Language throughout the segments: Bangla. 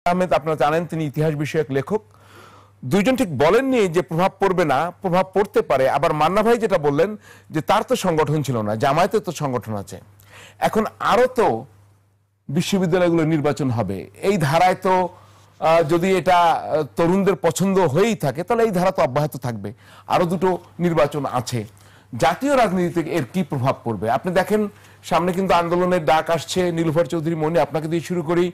আহমেদ আপনারা জানেন তিনি ইতিহাস বিষয়ক লেখক। দুইজন ঠিক বলেননি যে প্রভাব পড়বে না, প্রভাব পড়তে পারে। আবার মান্না ভাই যেটা বললেন যে তার তো সংগঠন ছিল না, জামায়াতের তো সংগঠন আছে। এখন আরো তো বিশ্ববিদ্যালয়গুলো নির্বাচন হবে, এই ধারায় তো যদি এটা তরুণদের পছন্দ হয়েই থাকে তাহলে এই ধারা তো অব্যাহত থাকবে। আরো দুটো নির্বাচন আছে, জাতীয় রাজনীতিতে এর কি প্রভাব পড়বে? আপনি দেখেন সামনে কিন্তু আন্দোলনের ডাক আসছে। নীলুফার চৌধুরী মনি, আপনাকে দিয়ে শুরু করি।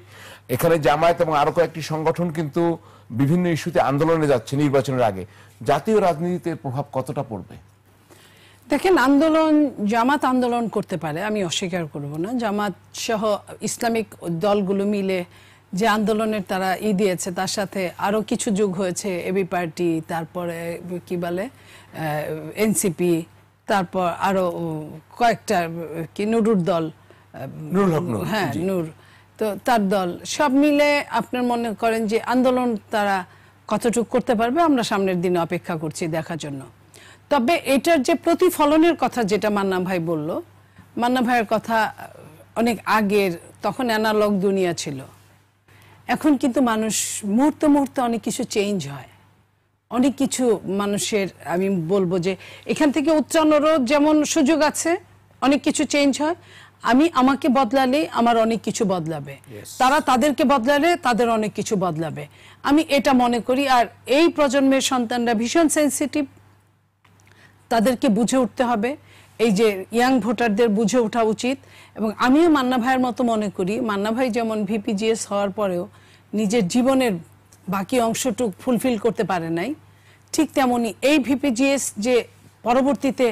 এখানে জামায়াত এবং আরো কয়েকটি সংগঠন কিন্তু বিভিন্ন ইস্যুতে আন্দোলনে যাচ্ছে নির্বাচনের আগে। জাতীয় রাজনীতিতে প্রভাব কতটা পড়বে? দেখেন, জামাত আন্দোলন করতে পারে, আমি অস্বীকার করব না। জামাত সহ ইসলামিক দলগুলো মিলে যে আন্দোলনের তারা দিয়েছে, তার সাথে আরো কিছু যুগ হয়েছে, এবি পার্টি, তারপরে কি বলে এনসিপি, তারপর আরো কয়েকটা কি নুরুর দল, হ্যাঁ নূর, তো তার দল, সব মিলে আপনার মনে করেন যে আন্দোলন তারা কতটুকু করতে পারবে আমরা সামনের দিনে অপেক্ষা করছি দেখার জন্য। তবে এটার যে প্রতিফলনের কথা যেটা মান্না ভাই বলল, মান্না ভাইয়ের কথা অনেক আগের, তখন অ্যানালগ দুনিয়া ছিল। এখন কিন্তু মানুষ মুহূর্তে মুহূর্তে অনেক কিছু চেঞ্জ হয়, অনেক কিছু মানুষের, আমি বলবো যে এখান থেকে উত্তরণেরও যেমন সুযোগ আছে, অনেক কিছু চেঞ্জ হয়। আমাকে বদলালে আমার অনেক কিছু বদলাবে, তারা তাদেরকে বদলালে তাদের অনেক কিছু বদলাবে, আমি এটা মনে করি। আর এই প্রজন্মের সন্তানরা ভীষণ সেন্সিটিভ, তাদেরকে বুঝে উঠতে হবে। এই যে ইয়াং ভোটারদের বুঝে ওঠা উচিত। এবং আমিও মান্না ভাইয়ের মতো মনে করি, মান্না ভাই যেমন ভিপিজিএস হওয়ার পরেও নিজের জীবনের বাকি অংশটুক ফুলফিল করতে পারে নাই, ঠিক তেমনি এই ভিপিজিএস যে পরবর্তীতে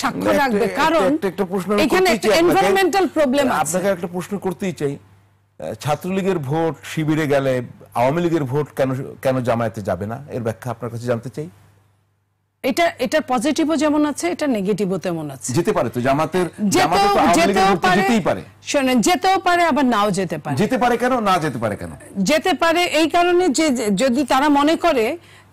সাক্ষ্য রাখবে, কারণ এখানে একটা এনভায়রনমেন্টাল প্রবলেম আছে। আপনাকে একটা প্রশ্ন করতেই চাই, ছাত্রলীগের ভোট শিবিরে গেলে আওয়ামী লীগের ভোট কেন জামায়াতে যাবে না? এর ব্যাখ্যা আপনার কাছে জানতে চাই। এটা পজিটিভও যেমন আছে, এটা নেগেটিভও তেমন আছে। যেতে পারে তো জামাতের, যেতেই পারে, শুনেন, যেতেও পারে আবার নাও যেতে পারে। যেতে পারে কেন, না যেতে পারে কেন? যেতে পারে এই কারণে যে যদি তারা মনে করে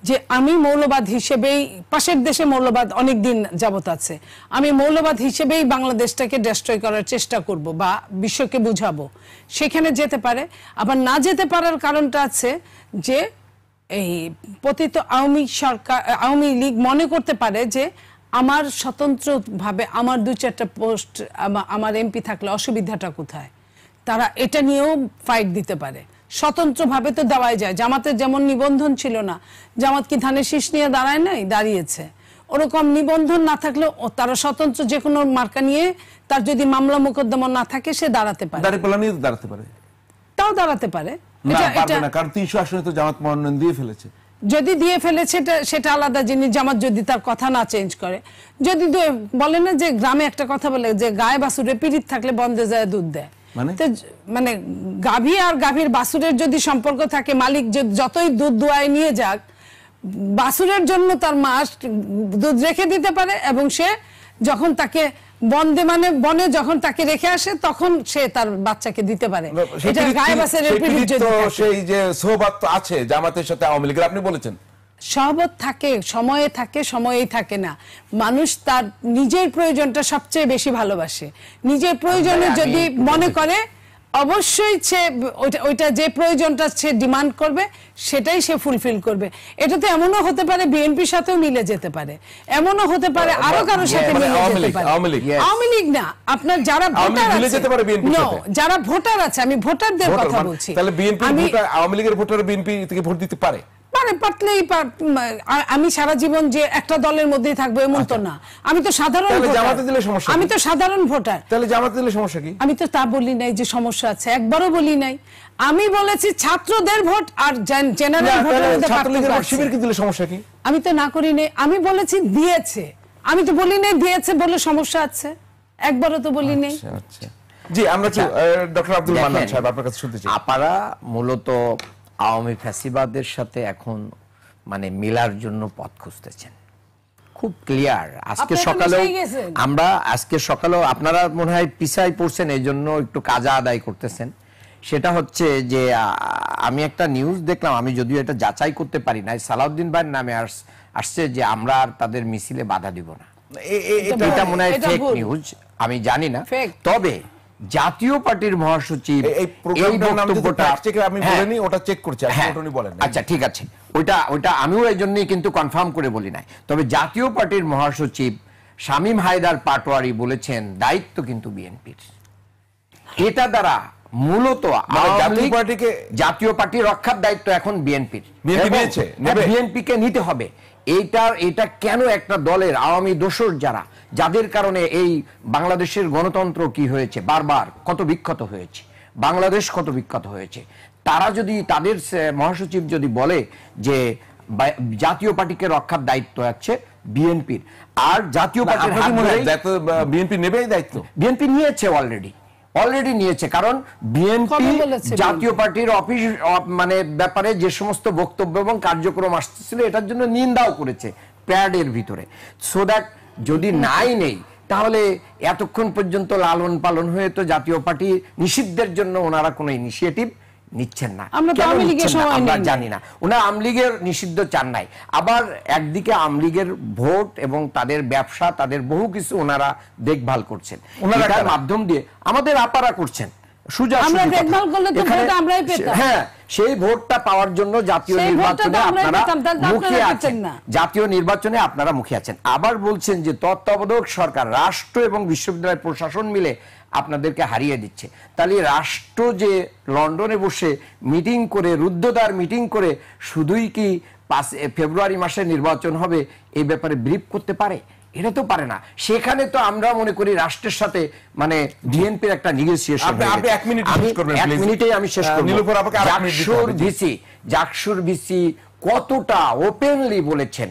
যে আমি মৌলবাদ হিসেবেই, পাশের দেশে মৌলবাদ অনেক দিন যাবত আছে, আমি মৌলবাদ হিসেবেই বাংলাদেশটাকে ডেস্ট্রয় করার চেষ্টা করব বা বিশ্বকে বুঝাবো, সেখানে যেতে পারে। আবার না যেতে পারার কারণটা আছে যে এই পতিত আওয়ামী লীগ মনে করতে পারে যে আমার স্বতন্ত্রভাবে আমার 2-4টা পোস্ট, আমার এমপি থাকলে অসুবিধাটা কোথায়, তারা এটা নিয়েও ফাইট দিতে পারে। স্বতন্ত্রভাবে তো দেওয়াই যায়, জামাতের যেমন নিবন্ধন ছিল না, জামাত কি ধানের শীষ নিয়ে দাঁড়ায় নাই, দাঁড়িয়েছে। ওরকম নিবন্ধন না থাকলেও তারা স্বতন্ত্র যে কোনো মার্কা নিয়ে, তার যদি মামলা মোকদ্দমা না থাকে, সে দাঁড়াতে পারে, তাও দাঁড়াতে পারে। কারণ 300 আসনে তো জামাত মনোনয়ন দিয়ে ফেলেছে। যদি দিয়ে ফেলেছে সেটা আলাদা জিনিস। জামাত যদি তার কথা না চেঞ্জ করে, যদি বলে না যে গ্রামে একটা কথা বলে যে গায়ে বাছুরে পিরিত থাকলে বন্ধে যায় দুধ দেয়, মানে গাভী আর গাভীর বাছুরের যদি সম্পর্ক থাকে, মালিক যতই দুধ দোয়ায় নিয়ে যাক, বাছুরের জন্য তার মা দুধ রেখে দিতে পারে, এবং সে যখন তাকে বনে যখন তাকে রেখে আসে তখন সে তার বাচ্চাকে দিতে পারে। এটা গায়ে বাছুরের পিরিত যদি সেই যে সোহবত আছে জামাতের সাথে আওয়ামী লীগের, আপনি বলেছেন সহবত থাকে, সময়ে থাকে, সময়েই থাকে না। মানুষ তার নিজের প্রয়োজনটা সবচেয়ে বেশি ভালোবাসে। নিজের প্রয়োজনে যদি মনে করে, অবশ্যই সে ওইটা যে প্রয়োজনটা সে ডিমান্ড করবে সেটাই সে ফুলফিল করবে। এটা তো এমনও হতে পারে বিএনপির সাথেও মিলে যেতে পারে, এমনও হতে পারে আরো কারোর সাথে মিলে যেতে পারে। আওয়ামী লীগ না, আপনার যারা ভোটার আছে, যারা ভোটার আছে, আমি ভোটারদের কথা বলছি। তাহলে বিএনপি আওয়ামী লীগের ভোটার বিএনপি থেকে ভোট দিতে পারে? পারলেই, আমি সারা জীবন যে একটা দলের মধ্যেই থাকবো এমন তো না। আমি তো সাধারণ ভোটার, আমি তো সাধারণ ভোটার। তাহলে জামাতে দিলে সমস্যা কি? আমি তো তা বলি নাই যে সমস্যা আছে, একবারও বলি নাই। আমি বলেছি ছাত্রদের ভোট আর জেনারেল ভোটের মধ্যে পার্থক্য আছে। শিবিরকে দিলে সমস্যা কি? আমি তো না করি নাই, আমি বলেছি দিয়েছে, আমি তো বলি নাই দিয়েছে বলে সমস্যা আছে, একবারও তো বলি নাই। আচ্ছা জি, আমরা ডক্টর আব্দুল মান্নান সাহেব আপনার কাছে শুনতে চাই। আপনারা মূলত আওয়ামী ফ্যাসিবাদের সাথে এখন মানে মিলার জন্য পথ খুঁজতেছেন, খুব ক্লিয়ার। আজকে সকালেও আপনারা মনে হয় পিছাই পড়ছেন, এই জন্য একটু কাজা আদায় করতেছেন। সেটা হচ্ছে যে আমি একটা নিউজ দেখলাম, আমি যদিও এটা যাচাই করতে পারি না, সালাউদ্দিন ভাইয়ের নামে আসছে যে আমরা আর তাদের মিছিলে বাধা দিব না। এটা মনে হয় ফেক নিউজ, আমি জানি না। তবে জাতীয় পার্টির মহাসচিব এই প্রোগ্রামটার নাম যদি বক্তব্যটা fact checker আমি হ্যাঁ, বলিনি, ওটা চেক করছি, আপনি হ্যাঁ, ওটা উনি বলেন নাই। আচ্ছা ঠিক আছে, ওইটা আমিও এই জন্যই কিন্তু কনফার্ম করে বলি নাই। তবে জাতীয় পার্টির মহাসচিব শামীম হায়দার পাটোয়ারি বলেছেন দায়িত্ব কিন্তু বিএনপির। এটা দ্বারা মূলত জাতীয় পার্টি রক্ষার দায়িত্ব এখন বিএনপির, বিএনপিকে নিতে হবে। এটা কেন একটা দলের আওয়ামী দোসর যাদের কারণে এই বাংলাদেশের গণতন্ত্র কি হয়েছে, বারবার কত বিক্ষত হয়েছে, বাংলাদেশ কত বিক্ষত হয়েছে, তারা যদি তাদের মহাসচিব যদি বলে যে জাতীয় পার্টিকে রক্ষার দায়িত্ব আছে বিএনপির, আর জাতীয় পার্টির বিএনপি নেবেই দায়িত্ব, বিএনপি নিয়েছে অলরেডি নিয়েছে। কারণ বিএনপি জাতীয় পার্টির অফিস মানে ব্যাপারে যে সমস্ত বক্তব্য এবং কার্যক্রম আসছিল এটার জন্য নিন্দাও করেছে প্যাডের ভিতরে। সো দ্যাট যদি নেই তাহলে এতক্ষণ পর্যন্ত লালন পালন হয়ে তো জাতীয় পার্টি নিষিদ্ধের জন্য ওনারা কোনো ইনিশিয়েটিভ নিচ্ছেন না, আমরা জানি না। ওনারা আওয়ামী লীগের নিষিদ্ধ চান নাই, আবার একদিকে আওয়ামী লীগের ভোট এবং তাদের ব্যবসা, তাদের বহু কিছু ওনারা দেখভাল করছেন, এটার মাধ্যম দিয়ে আমাদের আপারা করছেন। হ্যাঁ, সেই ভোটটা পাওয়ার জন্য জাতীয় নির্বাচনে আপনারা মুখে আছেন। আবার বলছেন যে তত্ত্বাবধায়ক সরকার, রাষ্ট্র এবং বিশ্ববিদ্যালয় প্রশাসন মিলে আপনাদেরকে হারিয়ে দিচ্ছে। তাহলে রাষ্ট্র যে লন্ডনে বসে মিটিং করে, রুদ্ধদ্বার মিটিং করে শুধুই কি 5 ফেব্রুয়ারি মাসে নির্বাচন হবে এই ব্যাপারে ব্রিফ করতে পারে? এটা তো পারে না। সেখানে তো আমরা মনে করি রাষ্ট্রের সাথে মানে বিএনপির একটা নেগোসিয়েশন। এক মিনিটেই আমি শেষ করব। জাকসুর ভিসি কতটা ওপেনলি বলেছেন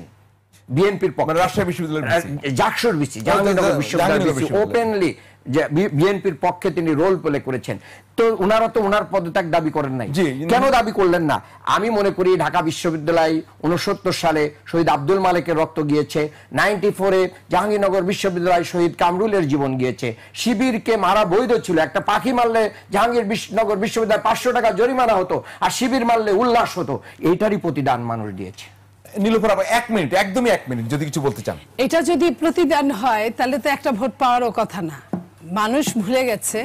বিএনপির পক্ষে, রাজশাহী বিশ্ববিদ্যালয়ের জাকসুর ভিসি, জাহাঙ্গীরনগর বিশ্ববিদ্যালয়ের ভিসি ওপেনলি যে বিএনপির পক্ষে তিনি রোল প্লে করেছেন। তো ওনারা তো ওনার পদত্যাগ দাবি করেন নাই, কেন দাবি করলেন না? আমি মনে করি ঢাকা বিশ্ববিদ্যালয় 69 সালে শহীদ আব্দুল মালেকের রক্ত গিয়েছে, 94-এ জাহাঙ্গীরনগর বিশ্ববিদ্যালয় শহীদ কামরুলের জীবন গিয়েছে, শিবিরকে মারা বৈধ ছিল। একটা পাখি মারলে জাহাঙ্গীরনগর বিশ্ববিদ্যালয় 500 টাকা জরিমানা হতো, আর শিবির মারলে উল্লাস হতো। এইটারই প্রতিদান মানুষ দিয়েছে। নীলুফার আপা একদমই এক মিনিট যদি কিছু বলতে চান। এটা যদি প্রতিদান হয় তাহলে তো একটা ভোট পাওয়ারও কথা না। মানুষ ভুলে গেছে,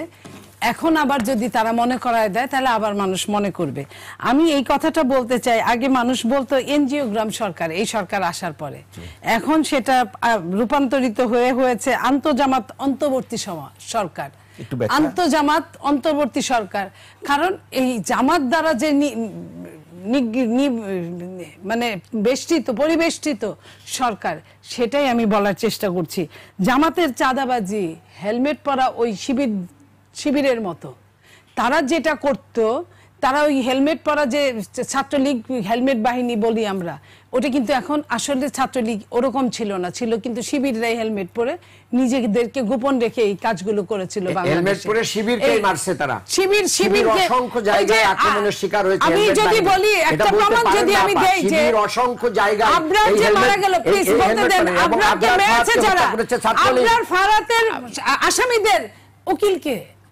এখন আবার যদি তারা মনে করায় দেয় তাহলে আবার মানুষ মনে করবে। আমি এই কথাটা বলতে চাই, আগে মানুষ বলতো এনজিওগ্রাম সরকার, এই সরকার আসার পরে এখন সেটা রূপান্তরিত হয়েছে আন্তঃজামাত অন্তর্বর্তী সরকার, আন্তঃজামাত অন্তর্বর্তী সরকার। কারণ এই জামাত দ্বারা যে মানে পরিবেষ্টিত সরকার, সেটাই আমি বলার চেষ্টা করছি। জামাতের চাঁদাবাজি, হেলমেট পরা ওই শিবিরের মতো তারা যেটা করত, তারা ওই হেলমেট পরা যে ছাত্রলীগ হেলমেট বাহিনী বলি আমরা, ওটা কিন্তু এখন আসলে ছাত্রলীগ ওরকম ছিল না, ছিল কিন্তু শিবিররাই হেলমেট পরে নিজেদেরকে গোপন রেখে এই কাজগুলো করেছিল। হেলমেট পরে শিবিরকেই মারছে তারা, শিবিরকে অসংখ্য জায়গায় আক্রমণের শিকার হয়েছে। আমি যদি বলি একটা প্রমাণ যদি আমি দেই যে অসংখ্য জায়গায় আবরার যে মারা গেল, প্লিজ বলতে দেন, আবরারকে মেরেছে যারা, আবরার ফারাতের আসামিদের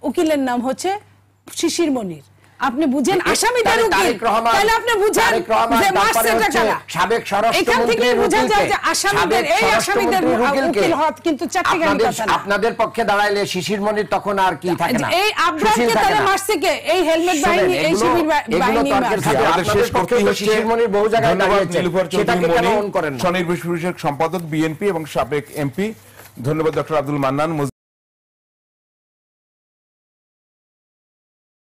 উকিলের নাম হচ্ছে শিশির মনির। আপনি বুঝেন আসামিদের উকিল, তাহলে আপনি বুঝেন যে মাস্টারটা কারা। সাবেক এখান থেকে বোঝা যায় যে আসামিদের, এই আসামিদের উকিল হওয়া কিন্তু চারটিখানি কথা না। আপনাদের পক্ষে দাঁড়াইলে শিশির মনির তখন আর কি থাকে না। এই আবরারকে তাহলে মারছে কে? এই হেলমেট বাহিনী, এই শিবির বাহিনী মারছে। আপনাদের পক্ষে শিশির মনির বহু জায়গায় দাঁড়িয়েছে, সেটাকে কেন অন করেন না? স্বনির্ভর বিষয়ক সম্পাদক বিএনপি এবং সাবেক এমপি। ধন্যবাদ ডক্টর আব্দুল মান্নান।